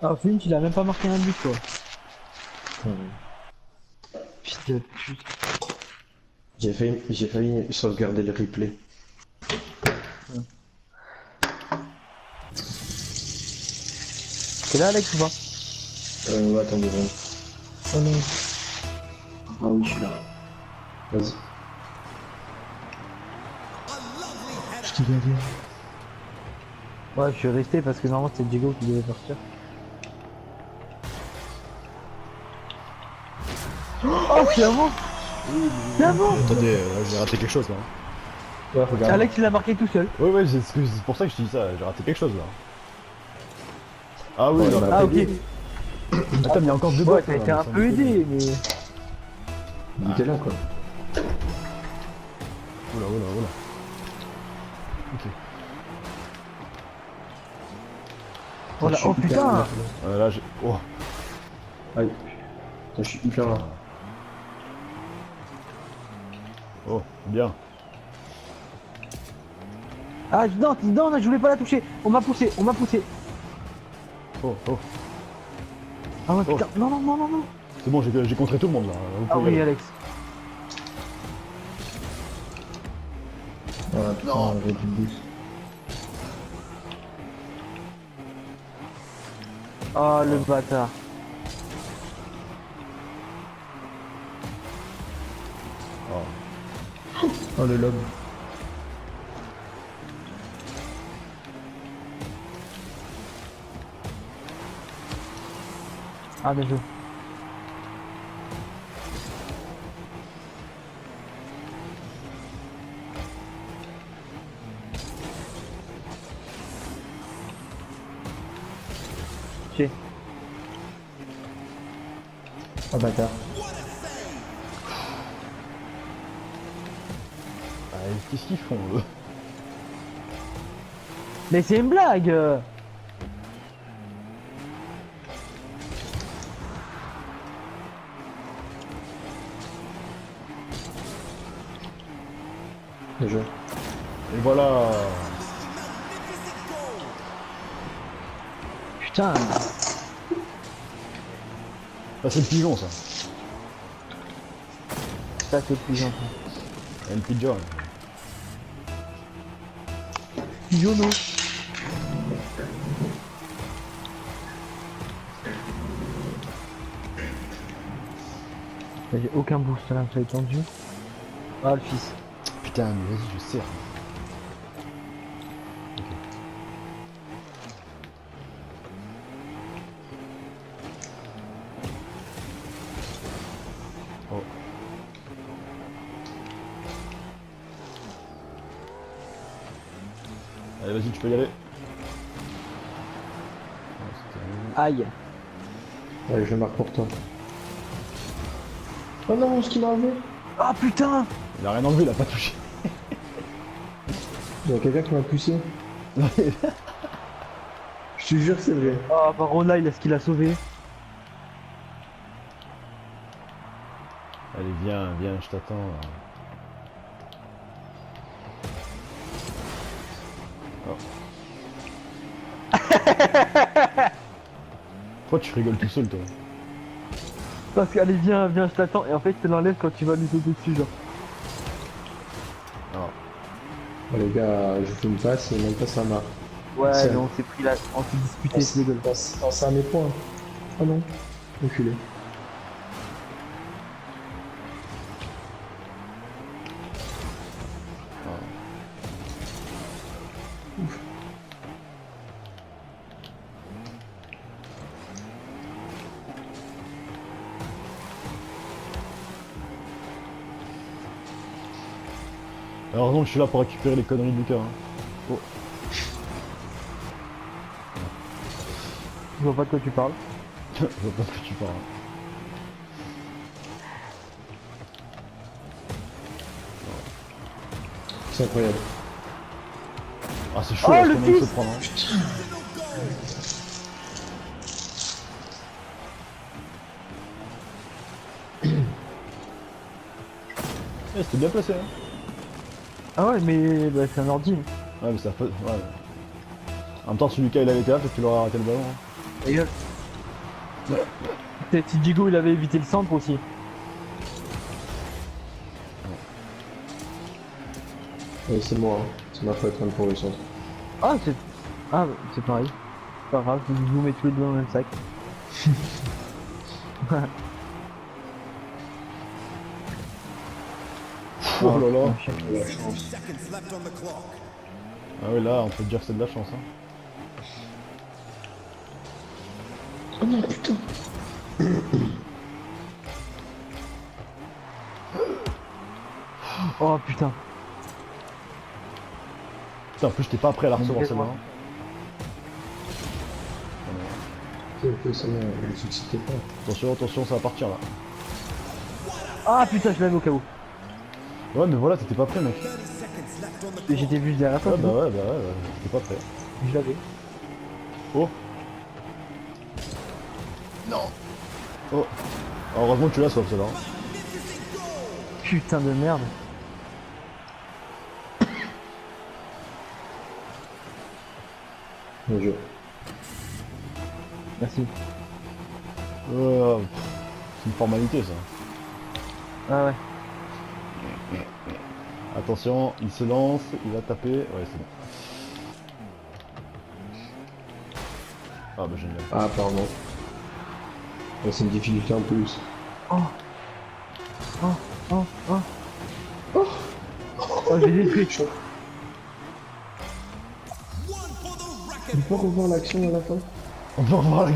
Ah, Flint, il a même pas marqué un but, quoi. Putain de pute. J'ai failli sauvegarder le replay. T'es là, Alex, ou pas? Ouais, attends 2 secondes. Oh non. Ah oui, je suis là. Vas-y. Je t'ai gagné. Ouais, je suis resté parce que normalement c'était Diego qui devait partir. Oh, c'est à moi! C'est à moi! Attendez, j'ai raté quelque chose là. Ouais, regarde. Alex, il a marqué tout seul. Ouais, ouais, c'est pour ça que je dis ça, j'ai raté quelque chose là. Ah oui, Ouais, non, bah, mais Ah, après, ok. attends, mais il y a encore deux Ouais, bottes. t'as là, été mais un ça peu me aidé, mais. il était là, quoi. Oula, oula, oula. Ok. Voilà. Je suis Oh hyper putain! là. Là, j'ai. Oh. Aïe. Putain, je suis hyper là. Oh, bien. Ah, non, non, je voulais pas la toucher. On m'a poussé, on m'a poussé. Oh, oh. Ah ouais, Oh. putain. Non, non, non, non, non. C'est bon, j'ai contré tout le monde là. Vous Ah pouvez y oui, aller. Alex. Ah putain, j'ai du boost. Oh, le bâtard. Oh. Oh, le lob. Ah, bien joué. Chier. Ah, bâtard. Ah, qu'est-ce qu'ils font eux? Mais c'est une blague! Bien joué. Et voilà. Putain! Ah, c'est le pigeon ça. Ça, c'est plus gentil. Un pigeon. Jono! J'ai aucun boost là, ça est tendu. Ah, le fils. Putain, mais vas-y, je serre. Oh. Allez, vas-y, tu peux y aller. Ah, c'était- Aïe! Allez, je marque pour toi. Oh non, ce qu'il a enlevé. Ah putain! Il a rien enlevé, il a pas touché. Il y a quelqu'un qui m'a poussé. Allez, Je te jure, c'est vrai. Ah, par contre là, il a ce qu'il a sauvé. viens, viens, je t'attends. Là. Pourquoi tu rigoles tout seul, toi? Parce qu'allez, viens, viens, je t'attends. Et en fait, je te l'enlève quand tu vas lui sauter dessus, genre. Alors, Oh, les gars, je fais une passe et même pas ça marche. Ouais, C'est- mais on s'est pris là, on s'est disputé, c'est dégueulasse. Pense à mes points. Oh non, reculé. heureusement que je suis là pour récupérer les conneries de Lucas. Hein. Oh, Je vois pas de quoi tu parles. je vois pas ce que tu parles. C'est incroyable. Ah, c'est chaud Oh, là, ce le qu'on vient de se fils prendre. Hein. Eh, c'était bien placé. Hein. Ah ouais, mais bah, c'est un ordi. Ouais, mais ça peut. Ouais. En même temps, si Lucas il avait été là, peut-être qu'il aurait arrêté le ballon. Hein. Ta gueule. Peut-être si Diego il avait évité le centre aussi. Et c'est moi, hein. C'est ma faute hein, pour le centre. Ah c'est. Ah c'est pareil. Pas grave, je vous mets tous les deux dans le même sac. Oh là là. La chance. Seconds left on the clock. Ah oui, là, on peut dire que c'est de la chance. Hein. Oh non, putain. Oh putain. Putain, en plus, j'étais pas prêt à la recevoir Ok, celle-là. moi. Hein. Ok, ça va, ne vous excitez pas. Attention, attention, ça va partir là. Ah putain, je l'avais au cas où. Ouais, mais voilà, t'étais pas prêt, mec. 30 seconds left on the Et clock. j'étais juste derrière toi, Ouais, c'est bah bon. ouais, t'étais pas prêt. Je l'avais. Oh. Non. Oh. Ah, heureusement que tu l'as, sauf celle-là. Hein. Putain de merde. Bien joué. Merci. C'est une formalité, ça. Ah ouais. Attention, il se lance, il va taper. Ouais, c'est bon. Ah, bah génial. Ah, pardon. Ouais, c'est une difficulté en plus. Oh. Oh. Oh. Oh. Oh, j'ai détruit. One for the record. On peut revoir l'action à la fin? On peut revoir la